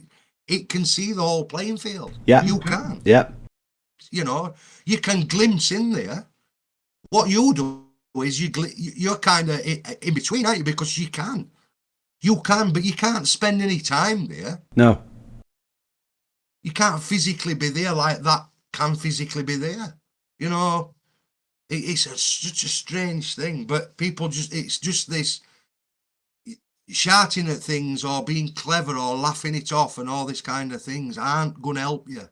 it can see the whole playing field. Yeah. You can. Yeah. You know, you can glimpse in there. What you do is you're kind of in between, aren't you? Because you can. You can, but you can't spend any time there. No. You can't physically be there like that can physically be there. You know. It's such a strange thing, but people it's just this shouting at things or being clever or laughing it off and all this kind of things aren't going to help you.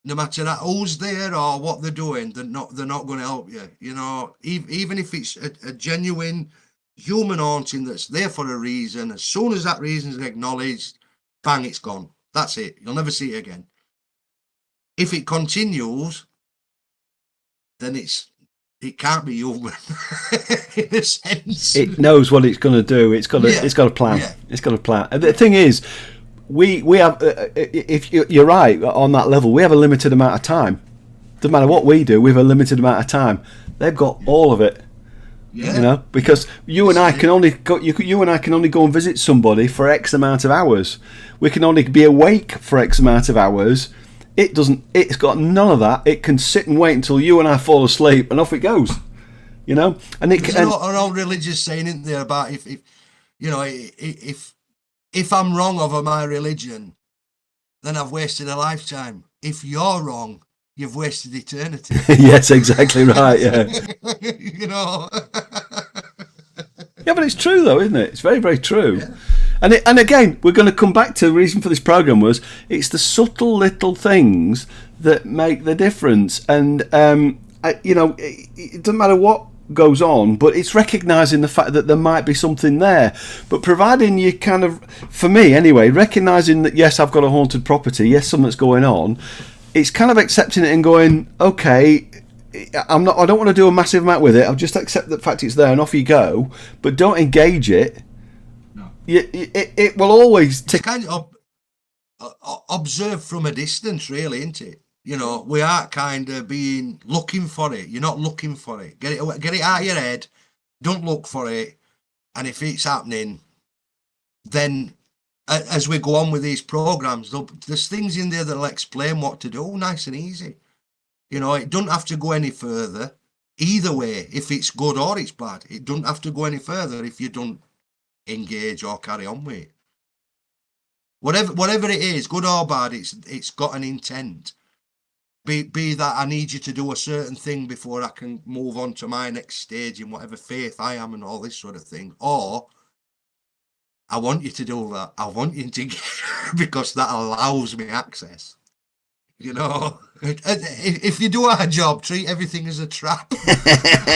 No matter who's there or what they're doing, they're not going to help you. You know, even if it's a genuine human haunting that's there for a reason, as soon as that reason is acknowledged, bang, it's gone. That's it. You'll never see it again. If it continues, then it can't be human in a sense. It knows what it's going to do. It's got a plan. Yeah. It's got a plan. And the thing is, we have. If you're right on that level, we have a limited amount of time. Doesn't matter what we do, we have a limited amount of time. They've got all of it. Yeah. You know, because you and I can only go and visit somebody for X amount of hours. We can only be awake for X amount of hours. It's got none of that. It can sit and wait until you and I fall asleep, and off it goes. You know, and There's an old religious saying, isn't there, about if you know, if I'm wrong over my religion, then I've wasted a lifetime. If you're wrong, you've wasted eternity. Yes, exactly right. Yeah. You know. Yeah, but it's true though, isn't it? It's very, very true. Yeah. And again, we're going to come back to the reason for this program was it's the subtle little things that make the difference. And you know, it doesn't matter what goes on, but it's recognising the fact that there might be something there. But providing you kind of, for me anyway, recognising that yes, I've got a haunted property, yes, something's going on. It's kind of accepting it and going, okay, I don't want to do a massive amount with it. I'll just accept the fact it's there and off you go. But don't engage it. No. It will always it's kind of observe from a distance, really, isn't it? You know, we are kind of looking for it. You're not looking for it. Get it out of your head. Don't look for it. And if it's happening, then as we go on with these programs, there's things in there that'll explain what to do, nice and easy. You know, it doesn't have to go any further. Either way, if it's good or it's bad, it doesn't have to go any further if you don't engage or carry on with it. Whatever it is, good or bad, it's got an intent. Be that I need you to do a certain thing before I can move on to my next stage in whatever faith I am and all this sort of thing. Or I want you to do that. I want you to because that allows me access. You know, if you do our job, treat everything as a trap.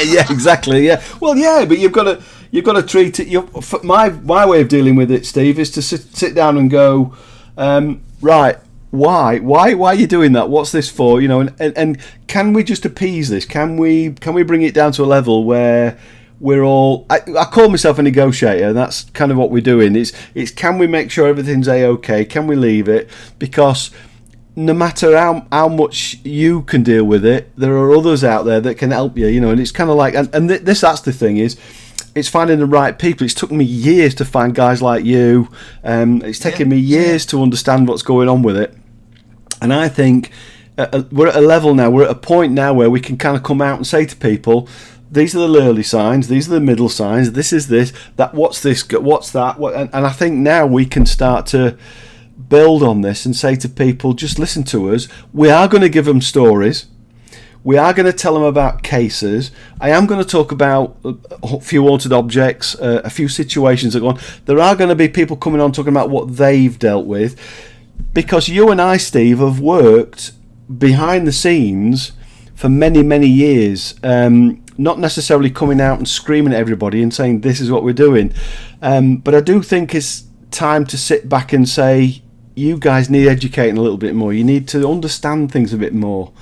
Yeah, exactly. Yeah. Well, yeah, but you've got to treat it. My way of dealing with it, Steve, is to sit down and go, right. Why are you doing that? What's this for? You know, and can we just appease this? Can we bring it down to a level where we're all? I call myself a negotiator, and that's kind of what we're doing. It's can we make sure everything's a-okay? Can we leave it? Because no matter how much you can deal with it, there are others out there that can help you. You know, and it's kind of like that's the thing is. It's finding the right people. It's took me years to find guys like you. It's taken me years to understand what's going on with it. And I think we're at a level now, we're at a point now where we can kind of come out and say to people, these are the early signs, these are the middle signs, this is this, that, what's this, what's that. And I think now we can start to build on this and say to people, just listen to us. We are going to give them stories. We are going to tell them about cases. I am going to talk about a few haunted objects, a few situations that go on. There are going to be people coming on talking about what they've dealt with. Because you and I, Steve, have worked behind the scenes for many, many years. Not necessarily coming out and screaming at everybody and saying this is what we're doing. But I do think it's time to sit back and say, you guys need educating a little bit more. You need to understand things a bit more.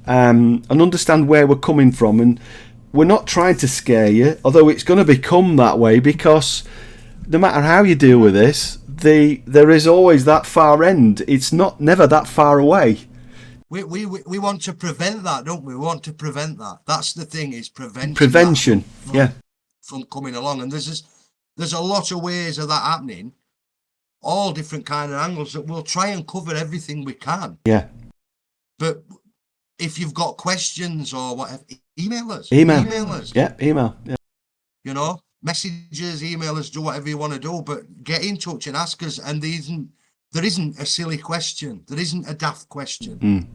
And understand where we're coming from. And we're not trying to scare you, although it's going to become that way because no matter how you deal with this, there is always that far end. It's never that far away. We want to prevent that, don't we? We want to prevent that. That's the thing, is prevention. From coming along. And there's a lot of ways of that happening, all different kind of angles that we'll try and cover everything we can. Yeah. But if you've got questions or whatever, email us. Email us. Yeah, email. Yeah. You know? Messages, email us, do whatever you want to do, but get in touch and ask us. And there isn't a silly question. There isn't a daft question.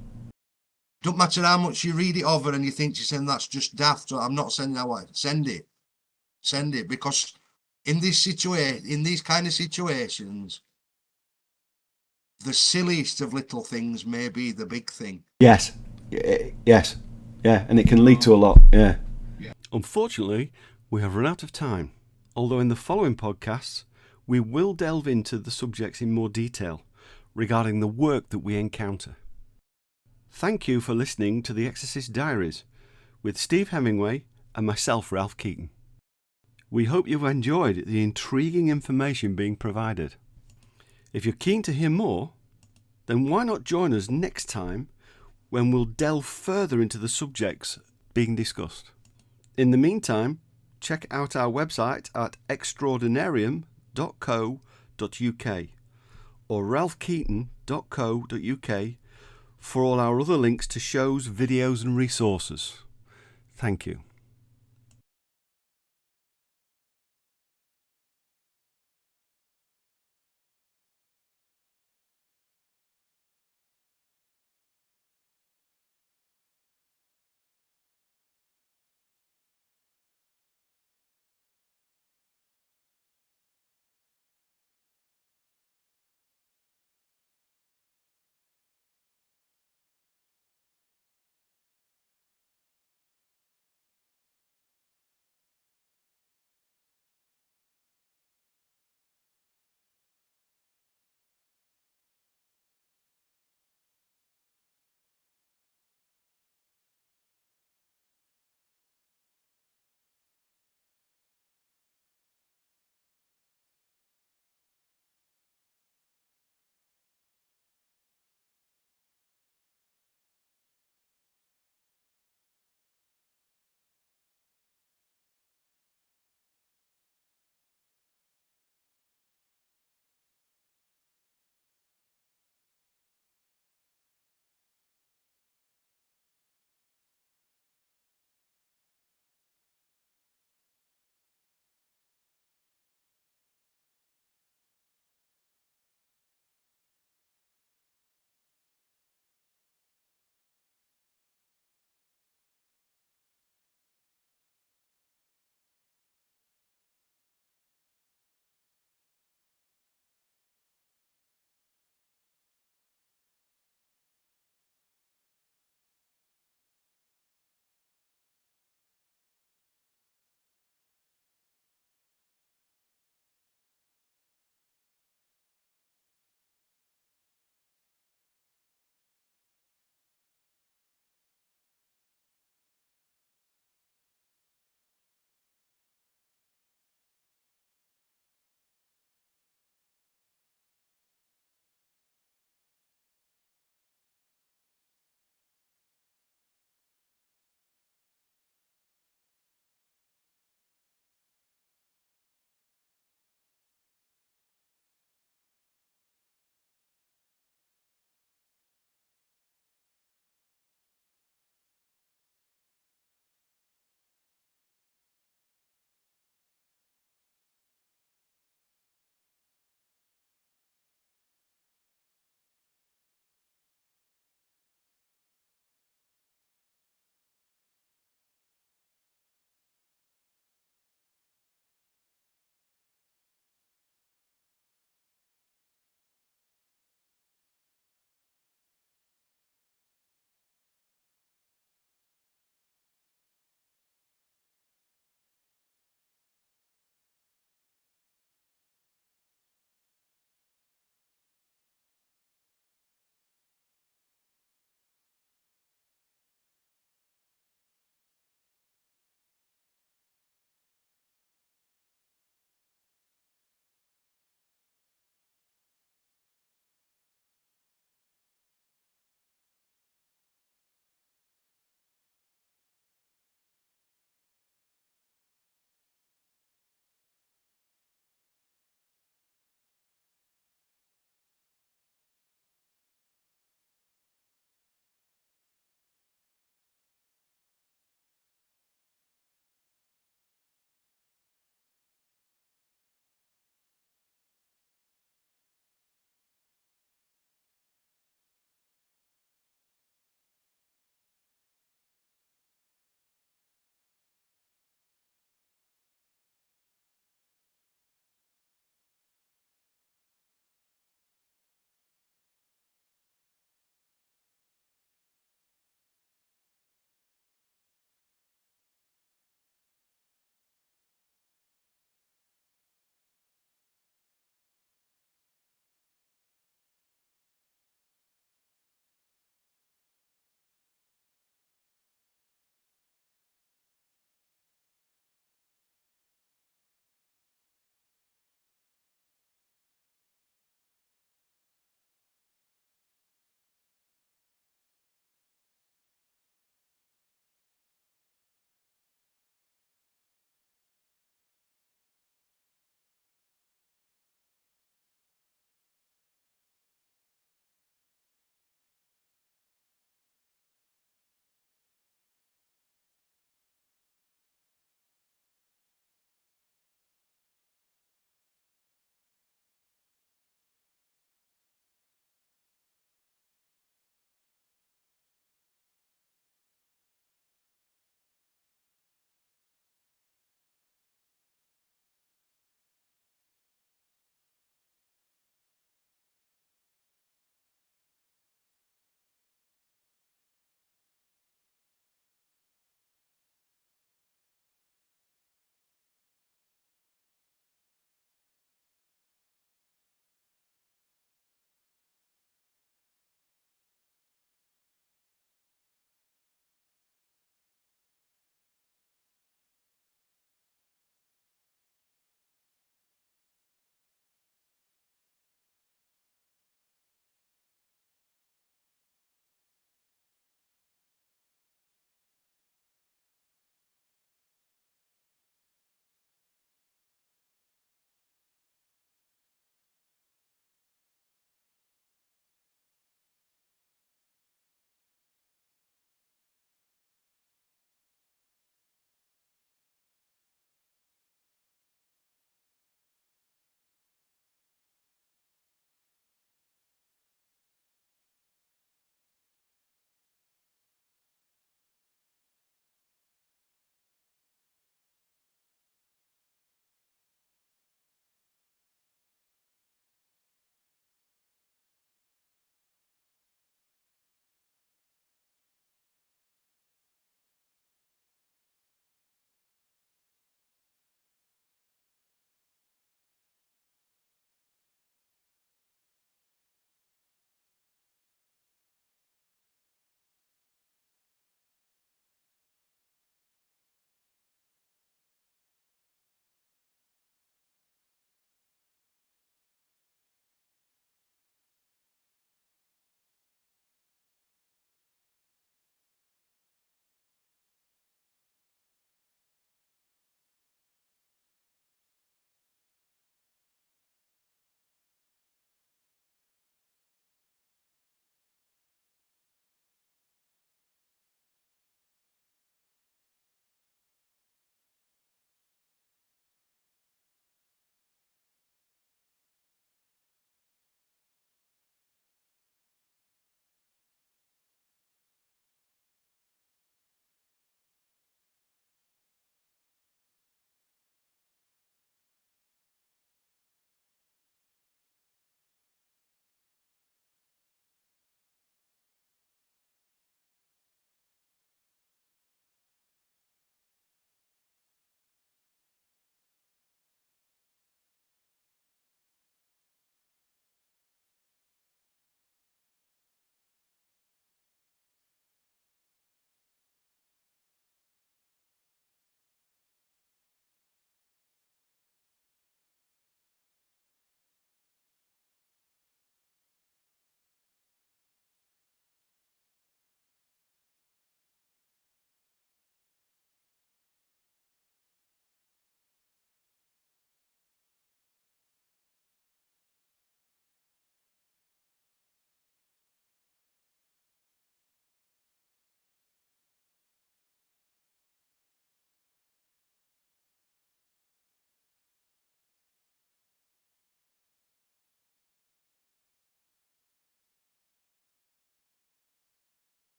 Don't matter how much you read it over and you think you're saying that's just daft. So I'm not saying that way. Send it, because in these kind of situations, the silliest of little things may be the big thing. Yes, yeah, and it can lead to a lot. Yeah. Unfortunately, we have run out of time, although in the following podcasts, we will delve into the subjects in more detail regarding the work that we encounter. Thank you for listening to The Exorcist Diaries with Steve Hemingway and myself, Ralph Keaton. We hope you've enjoyed the intriguing information being provided. If you're keen to hear more, then why not join us next time when we'll delve further into the subjects being discussed. In the meantime, check out our website at extraordinarium.co.uk or ralphkeaton.co.uk for all our other links to shows, videos and resources. Thank you.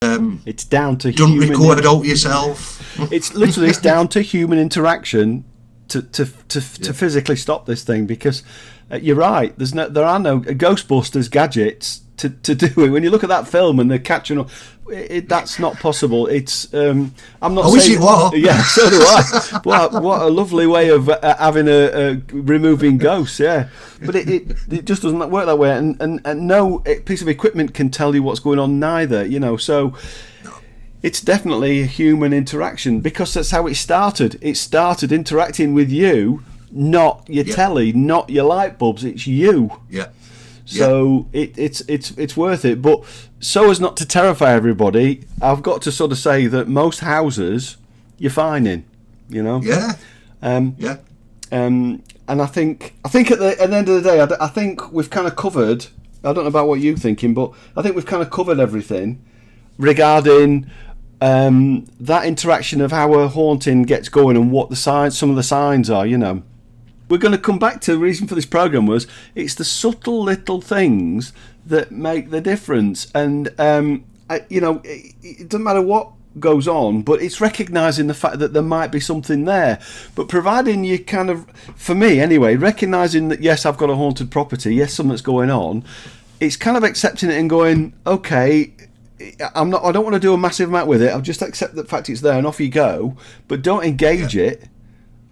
It's down to don't human. record out yourself. It's down to human interaction to physically stop this thing, because you're right. There are no Ghostbusters gadgets to do it. When you look at that film and they're catching up, that's not possible. It's I'm not. I wish it was. Yeah, so do I. What a lovely way of having a removing ghosts. Yeah, but it just doesn't work that way. And no piece of equipment can tell you what's going on neither. You know, so. It's definitely a human interaction, because that's how it started. It started interacting with you, not your telly, not your light bulbs. It's you. Yeah. So it's worth it. But so as not to terrify everybody, I've got to sort of say that most houses you're fine in. You know. Yeah. And I think at the end of the day, I think we've kind of covered. I don't know about what you're thinking, but I think we've kind of covered everything regarding. That interaction of how a haunting gets going and what some of the signs are, you know. We're going to come back to the reason for this program was it's the subtle little things that make the difference, and it doesn't matter what goes on, but it's recognising the fact that there might be something there. But providing you kind of, for me anyway, recognising that yes, I've got a haunted property, yes, something's going on, it's kind of accepting it and going, okay. I don't want to do a massive amount with it. I'll just accept the fact it's there and off you go. But don't engage it.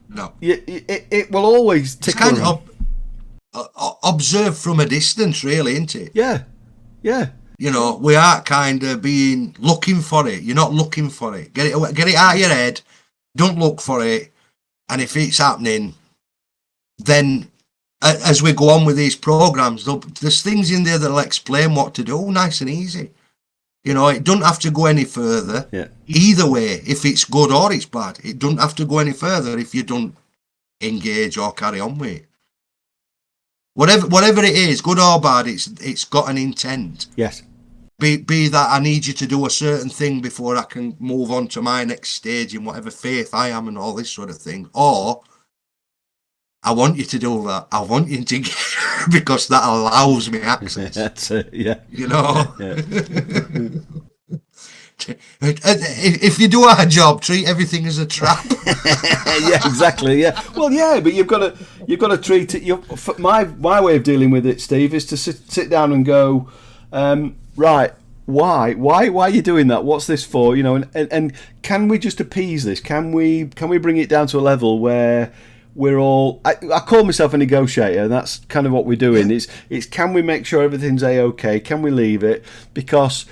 No. It will always tickle. It's kind of observe from a distance, really, isn't it? Yeah. You know, we are kind of looking for it. You're not looking for it. Get it out of your head. Don't look for it. And if it's happening, then as we go on with these programs, there's things in there that'll explain what to do, nice and easy. You know, it doesn't have to go any further. Yeah. Either way, if it's good or it's bad, it doesn't have to go any further if you don't engage or carry on with it. Whatever it is, good or bad, it's got an intent. Yes. Be that I need you to do a certain thing before I can move on to my next stage in whatever faith I am and all this sort of thing. Or I want you to do that. I want you to get, because that allows me access. That's it, yeah. You know? Yeah. If you do our job, treat everything as a trap. Yeah, exactly. Yeah. Well, yeah, but you've got to treat it. My way of dealing with it, Steve, is to sit down and go, right. Why are you doing that? What's this for? You know, and can we just appease this? Can we bring it down to a level where we're all, I call myself a negotiator, and that's kind of what we're doing. Yeah. It's can we make sure everything's A-okay? Can we leave it? Because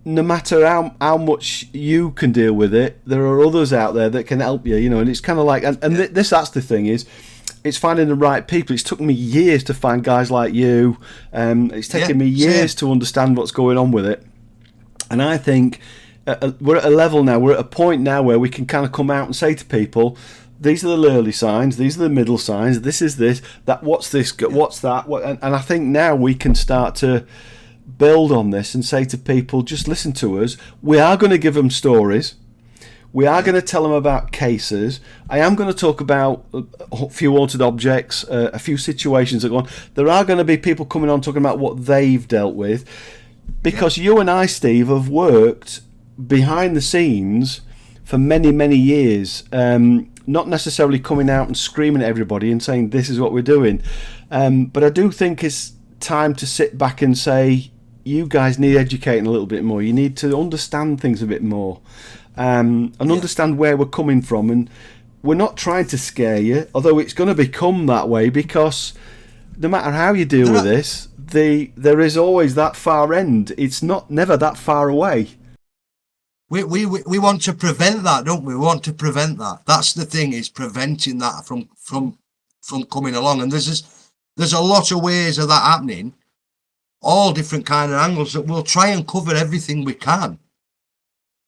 no matter how much you can deal with it, there are others out there that can help you, you know, and it's kind of like, that's the thing is, it's finding the right people. It's took me years to find guys like you. It's taken me years to understand what's going on with it. And I think we're at a level now, we're at a point now where we can kind of come out and say to people, these are the early signs, these are the middle signs, this is this, that, what's this, what's that, and I think now we can start to build on this and say to people, just listen to us. We are going to give them stories. We are going to tell them about cases. I am going to talk about a few haunted objects, a few situations that go on. There are going to be people coming on talking about what they've dealt with, because you and I, Steve, have worked behind the scenes for many, many years. Not necessarily coming out and screaming at everybody and saying this is what we're doing, but I do think it's time to sit back and say, you guys need educating a little bit more. You need to understand things a bit more, and understand where we're coming from. And we're not trying to scare you, although it's going to become that way, because no matter how you deal with this, there is always that far end. It's never that far away. We want to prevent that, don't we? We want to prevent that. That's the thing, is preventing that from coming along. And there's a lot of ways of that happening, all different kind of angles, that we'll try and cover everything we can.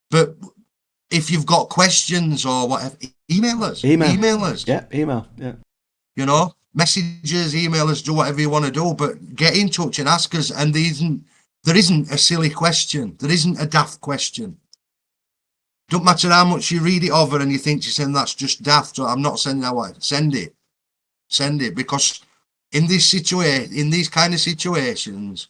But if you've got questions or whatever, email us. Email us. Yeah, email. Yeah. You know, messages, email us, do whatever you want to do, but get in touch and ask us. And there isn't a silly question. There isn't a daft question. Don't matter how much you read it over and you think you're saying that's just daft. So I'm not saying that way. Send it, because in these kind of situations,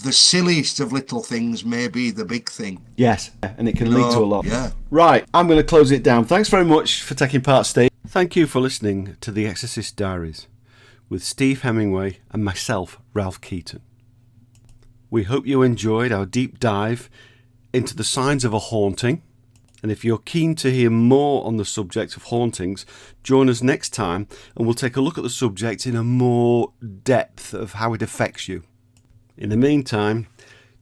the silliest of little things may be the big thing. Yes, and it can lead to a lot. Yeah. Right, I'm going to close it down. Thanks very much for taking part, Steve. Thank you for listening to The Exorcist Diaries with Steve Hemingway and myself, Ralph Keaton. We hope you enjoyed our deep dive into the signs of a haunting. And if you're keen to hear more on the subject of hauntings, join us next time and we'll take a look at the subject in a more depth of how it affects you. In the meantime,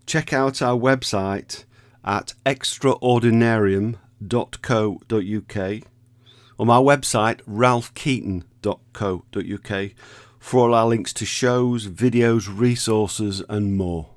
check out our website at extraordinarium.co.uk or my website ralphkeaton.co.uk for all our links to shows, videos, resources and more.